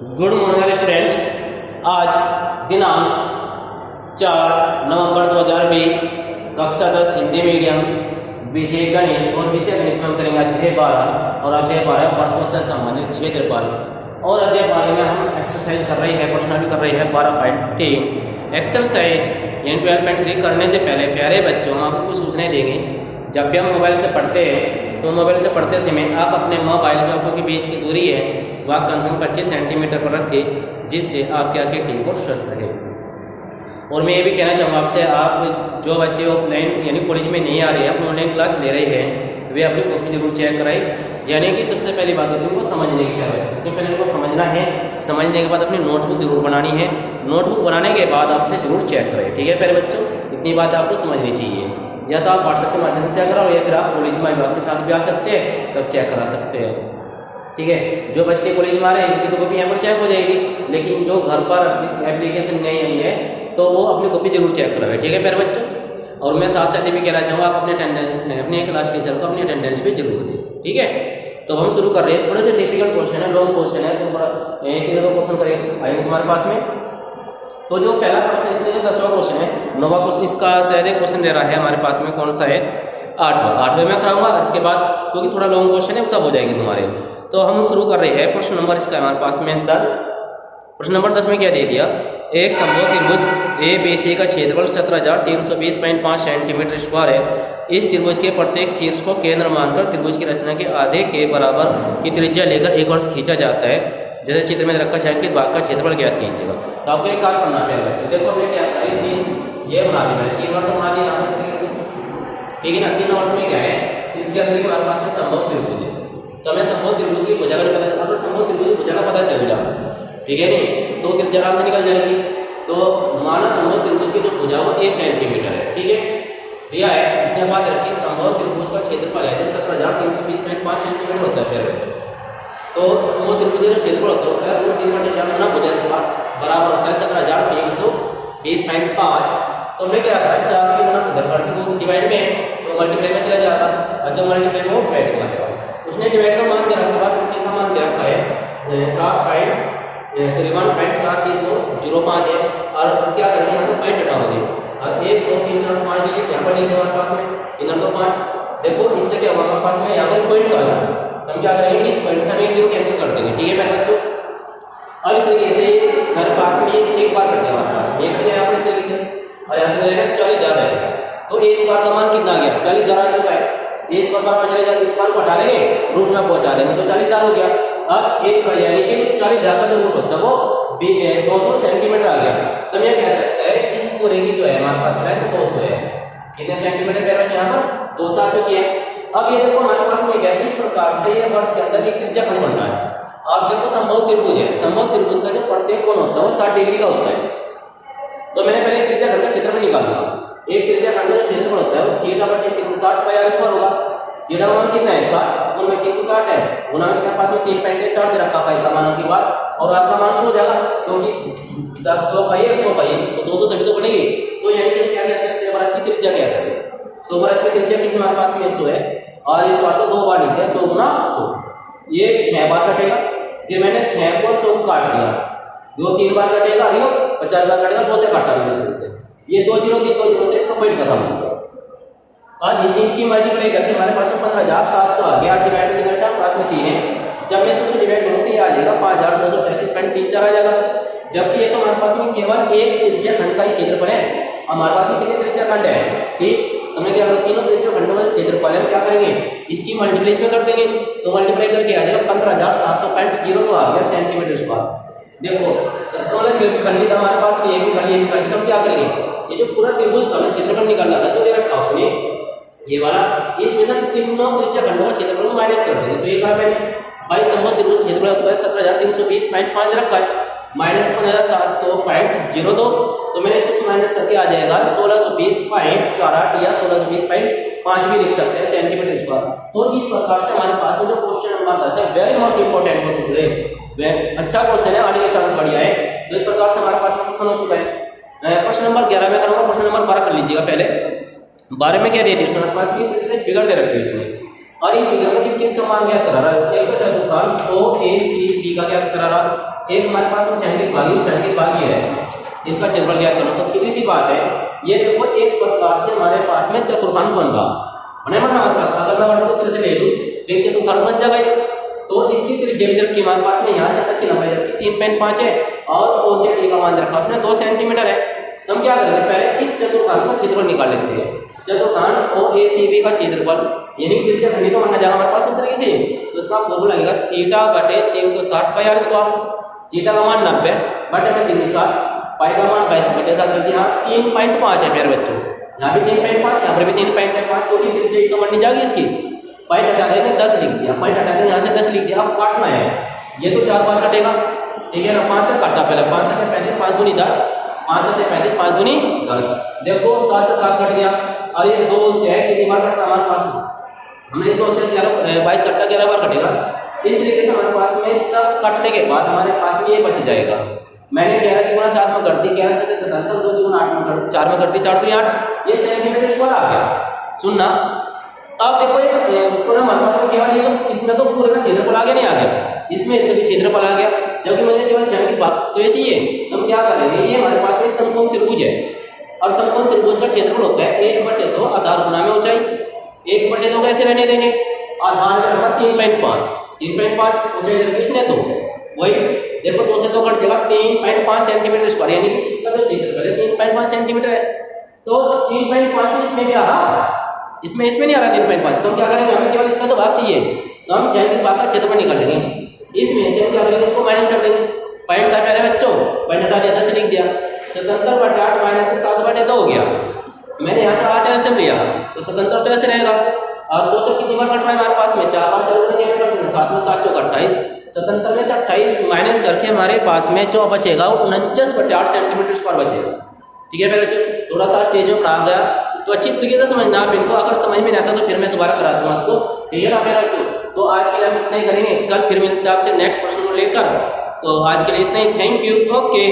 Good morning students. आज दिनांक 4 नवंबर 2020 कक्षा 10 हिंदी मीडियम विषय गणित और विषय गणित में हम करेंगे अध्याय 12 और अध्याय 12 वर्तों से संबंधित क्षेत्रफल और अध्याय 12 में हम एक्सरसाइज कर रही है, प्रश्न कर रही है 12.3 एक्सरसाइज यानी 12.3 करने से पहले प्यारे बच्चों हम आपको सूचनाएं देंगे। जब भी हम मोबाइल से पढ़ते हैं तो मोबाइल से पढ़ते समय आप अपने मोबाइल की आंखों के बीच की दूरी है वह कम से कम 25 सेंटीमीटर पर रखें, जिससे आपकी आंखें ठीक और स्वस्थ रहे। और मैं ये भी कहना चाहूँगा आपसे, आप जो बच्चे ऑफलाइन यानी कॉलेज में नहीं आ रहे हैं, ऑनलाइन क्लास ले रहे हैं, वे अपनी कॉपी जरूर चेक कराएं। यानी कि सबसे पहली बात होती है उनको समझने की। क्या बच्चों तो पहले उनको समझना है, समझने के बाद अपनी नोटबुक जरूर बनानी है। नोटबुक बनाने के बाद आपसे जरूर चेक करें, ठीक है प्यारे बच्चों। इतनी बात आपको समझनी चाहिए। या तो आप व्हाट्सएप के माध्यम से चेक कराओ या फिर आप कॉलेज में विभाग के साथ भी आ सकते हैं, तब चेक करा सकते हैं, ठीक है। जो बच्चे कॉलेज में आ रहे हैं उनकी तो कॉपी यहाँ पर चेक हो जाएगी, लेकिन जो घर पर एप्लीकेशन नहीं आई है तो वो अपनी कॉपी जरूर चेक कराए, ठीक है प्यारे बच्चों। और मैं साथ साथ ये भी कहना चाहूँगा आप अपने अटेंडेंस अपने क्लास टीचर को अपनी अटेंडेंस भी जरूर दें, ठीक है। तो हम शुरू कर रहे हैं। थोड़े से डिफिकल्ट क्वेश्चन है, लॉन्ग क्वेश्चन है, तो थोड़ा एक ही दो क्वेश्चन करेंगे आएंगे तुम्हारे पास में। तो जो पहला क्वेश्चन इसमें जो 10वां क्वेश्चन है, 9वां क्वेश्चन, इसका शायद एक क्वेश्चन दे रहा है हमारे पास में, कौन सा है 8वां में कराऊंगा। इसके बाद क्योंकि थोड़ा लॉन्ग क्वेश्चन है सब हो जाएंगे तुम्हारे। तो हम शुरू कर रहे हैं। प्रश्न नंबर इसका हमारे पास में 10। प्रश्न नंबर 10 में क्या दे दिया, एक समबाहु त्रिभुज ए बी सी का क्षेत्रफल 17,320.5 सेंटीमीटर स्क्वायर है। इस त्रिभुज के प्रत्येक शीर्ष को केंद्र मानकर त्रिभुज की रचना के आधे के बराबर की त्रिज्या लेकर एक वृत्त खींचा जाता है। जैसे चित्र में रखा छायांकित भाग का क्षेत्रफल ज्ञात कीजिएगा। तो आपको एक कार्य करना है बच्चों। देखो हमने क्या किया, ये बना दिया, मैंने 3 वृत्त बना दिया यहाँ इस तरीके से, ठीक है ना। 3 वृत्त में क्या है, इसके अंदर के हमारे पास में समबाहु त्रिभुज है। तो हमें समबाहु त्रिभुज की भुजा का पता, अगर समबाहु त्रिभुज भुजा का पता चल जाए, ठीक है नहीं, तो त्रिज्या आराम से निकल जाएगी। तो माना समबाहु त्रिभुज की जो भुजा वो 1 सेंटीमीटर है, ठीक है, दिया है। इसने बात रखी समबाहु त्रिभुज का क्षेत्रफल है 17,320.5 सेंटीमीटर होता है। फिर तो समबाहु त्रिभुज का क्षेत्रफल होता है रूट 3/4 गुना भुजा इसका बराबर होता है 17,320.5। तो हमने क्या करा, 4 के गुना इधर कर दी, तो डिवाइड में तो मल्टीप्लाई में चला जाएगा, और जो मल्टीप्लाई में वो डिवाइड कर देगा। उसने डिवाइड का मान दे रखा है, बाद कितना मान दे रखा है 1.7 है। और क्या करेंगे, यहाँ से पॉइंट हटाओगे, और 1 2 3 4 5 ये यहाँ पर लिखे हमारे पास में 3 2 5। देखो इससे क्या होगा, हमारे पास में यहाँ पर पॉइंट आ गया, तो हम क्या करेंगे, इस पॉइंट से हम 1 0 कैंसिल कर देंगे, ठीक है मेरे बच्चों। और इस तरीके से मेरे पास में एक बार कट गया, हमारे पास में एक कट गया यहाँ पर इस तरीके से, और यहाँ पर रहेगा 40,000 रहेगा। तो ए स्क्वायर का मान कितना आ गया, 40,000 आ चुका है। ए स्क्वायर का मान चले जाए, इस मान को हटा देंगे, रूट में पहुंचा देंगे, तो 40,000 हो गया। अब एक यानी कि 40,000 का जो रूट होता है वो 200 सेंटीमीटर आ गया। तो मैं कह सकता है इस पूरे की जो है हमारे पास में 200 है। कितने सेंटीमीटर कह रहा है यहाँ पर, 200 आ चुकी है। अब ये देखो हमारे पास में क्या है, इस प्रकार से ये वर्ग के अंदर एक त्रिज्या खंड बन रहा है। आप देखो समबाहु त्रिभुज है, समबाहु त्रिभुज का जो प्रत्येक कोण होता है वो 60 डिग्री का होता है। तो मैंने पहले त्रिज्या खंड का क्षेत्रफल निकाल दिया। एक त्रिज्या खंड का जो क्षेत्रफल होता है वो θ/360πr² होगा। थीटा का मान कितना है 60, उनमें 360 है, गुना में कितना पास में 3.4 दे रखा पाई का मान के बाद, और आपका मान 100 हो जाएगा, क्योंकि 100 पाई है 100 पाई है तो 230 तो बनेगी। तो यानी कि क्या कह सकते हैं, वृत्त की त्रिज्या कह सकते हैं। तो वृत्त की त्रिज्या कितनी हमारे पास में 100 है, और इस बार तो 2 बार लिख दिया, 100 गुना 100, ये 6 बार कटेगा। फिर मैंने 6 को 100 को काट दिया, 2 3 बार कटेगा, 50 बार कटेगा, 2 से काटा मैंने इस तरह से, ये 2 0 की 2 0 से इसका पॉइंट खत्म हो गया। और इनकी मल्टीप्लाई करके हमारे पास में 15,700 आ गया। डिवाइड में कितना पास में 3 है, जब मैं इसको डिवाइड करूंगा तो ये आ जाएगा 5,233.34 आ जाएगा। जबकि ये तो हमारे पास में केवल एक त्रिज्या खंड का ही क्षेत्रफल है। हमारे पास में कितने त्रिज्या खंड है, ठीक। तो मैं क्या करूँगा, तीनों त्रिज्या खंडों का क्षेत्रफल हम क्या करेंगे, इसकी मल्टीप्लाई में कर देंगे, तो मल्टीप्लाई करके आ जाएगा 15,700.02 आ गया सेंटीमीटर स्क्वायर। देखो इसका मतलब ये भी खंडित हमारे पास में, ये भी खंडित, हम क्या करेंगे, ये जो पूरा त्रिभुज का क्षेत्रफल निकालना था जो दे रखा उसने ये वाला, इसमें से तीनों त्रिज्या खंडों का क्षेत्रफल को माइनस कर देंगे। तो ये कहा मैंने भाई समबाहु त्रिभुज क्षेत्रफल होता है 17,320.5 रखा है, माइनस 15,700.02, तो मैंने इसको माइनस करके आ जाएगा 1620.48 या 1620.5 भी लिख सकते हैं सेंटीमीटर स्क्वायर। तो इस प्रकार से हमारे पास में जो क्वेश्चन नंबर 10 है वेरी मच इंपॉर्टेंट क्वेश्चन है, अच्छा क्वेश्चन है, आने के चांस बढ़िया है। तो इस प्रकार से हमारे पास में क्वेश्चन हो चुका है। प्रश्न नंबर 11 में करूंगा, प्रश्न नंबर 12 कर लीजिएगा। पहले 12 में क्या देती है, हमारे पास भी इस तरीके से फिगर दे रखी है इसमें, और इस फिगर में किस किस का मान ज्ञात करा रहा है? एक तो चतुर्थांश ओ ए सी डी का ज्ञात करा रहा, एक हमारे पास में क्षैतिज भागी है, इसका क्षेत्रफल ज्ञात करना। तो सीधी सी बात है, ये देखो एक प्रकार से हमारे पास में चतुर्थांश बन रहा बने बना हमारे पास। अगर मैं वर्ग को तरह से ले लूं तो एक चतुर्थांश बन जाएगा। तो इसकी त्रिज्या जबकि हमारे पास में यहाँ से तक की लंबाई जबकि 3.5 है और ओ से डी का मान रखा उसने 2 सेंटीमीटर है। तो हम क्या करेंगे, पहले इस चतुर्थांश का क्षेत्रफल निकाल लेते हैं। चतुर्थांश ओ ए सी बी का क्षेत्रफल यानी कि त्रिज्या घनी को माना जाएगा हमारे पास इस तरीके से। तो इसका फॉर्मूला लगेगा थीटा बटे 360 पाई आर स्क्वायर। थीटा का मान 90 बटे में 360, पाई का मान 22 बटे 7 करके यहाँ 3.5 है प्यारे बच्चों। यहाँ भी 3.5, यहाँ पर भी 3.5 होगी। त्रिज्या तो बननी जाएगी इसकी। पाई हटा देंगे 10 लिख दिया, पाई हटा के यहाँ से 10 लिख दिया। अब काटना है, ये तो 4 बार कटेगा, ठीक है ना। 5 से काटा पहले, 5 से 35, 5 दूनी 10, 5 से 35, 5 दूनी 10। देखो 7 से 7 कट गया और ये 2 से कितनी बार कट रहा हमारे पास? हमने इस 2 से 22 कटा 11 बार कटेगा। इस तरीके से हमारे पास में सब कटने के बाद हमारे पास में ये बच जाएगा। मैंने 11 की गुणा 7 में कर दी, 11 से 77, 2 की गुणा 8 में कर, 4 में कर दी, 4 दूनी 8, ये सेंटीमीटर स्क्वायर आ गया। सुनना, अब देखो इसको ना हमारे पास में केवल ये तो इसमें तो पूरे का क्षेत्रफल आ गया नहीं आ गया, इसमें इससे भी क्षेत्रफल आ गया, जबकि मुझे केवल क्षैतिज भाग तो ये चाहिए। तो हम क्या करेंगे, ये हमारे पास में समकोण त्रिभुज है और समकोण त्रिभुज का क्षेत्रफल होता है 1/2 आधार गुना में ऊंचाई। 1/2 कैसे रहने देंगे, आधार रखा 3.5, 3.5 ऊंचाई रखी इसने तो वही देखो 2 से 2 कट जाएगा 3.5 सेंटीमीटर स्क्वायर, यानी कि इसका जो क्षेत्रफल है 3.5 सेंटीमीटर है। तो 3.5 तो इसमें भी आ रहा, इसमें नहीं आ रहा 3.5। तो हम क्या करेंगे, हमें केवल इसका तो भाग चाहिए, तो हम क्षैतिज भाग का क्षेत्रफल निकाल लेंगे। इसमें से हम क्या करेंगे, इसको माइनस कर देंगे। पॉइंट था पहले बच्चों, पॉइंट हटा दिया, 10 लिख दिया, 77/8 माइनस में 7/2 हो गया। मैंने यहाँ से 8 ऐसे लिया तो 77 तो ऐसे रहेगा। और 2 से कितनी बार कट रहा है हमारे पास में, 4 बार चलोगे, 7 में 7 चौक 28, 77 में से 28 माइनस करके हमारे पास में जो बचेगा वो 49/8 सेंटीमीटर स्क्वायर बचेगा। ठीक है मेरे बच्चों, थोड़ा सा स्टेज में पढ़ा गया तो अच्छी तरीके से समझना आप इनको। अगर समझ में नहीं आता तो फिर मैं दोबारा करा दूंगा इसको, ठीक है ना मेरे बच्चों। तो आज के लिए हम इतना ही करेंगे, कल फिर मिलते हैं आपसे नेक्स्ट प्रश्न को लेकर। तो आज के लिए इतना ही, थैंक यू, ओके।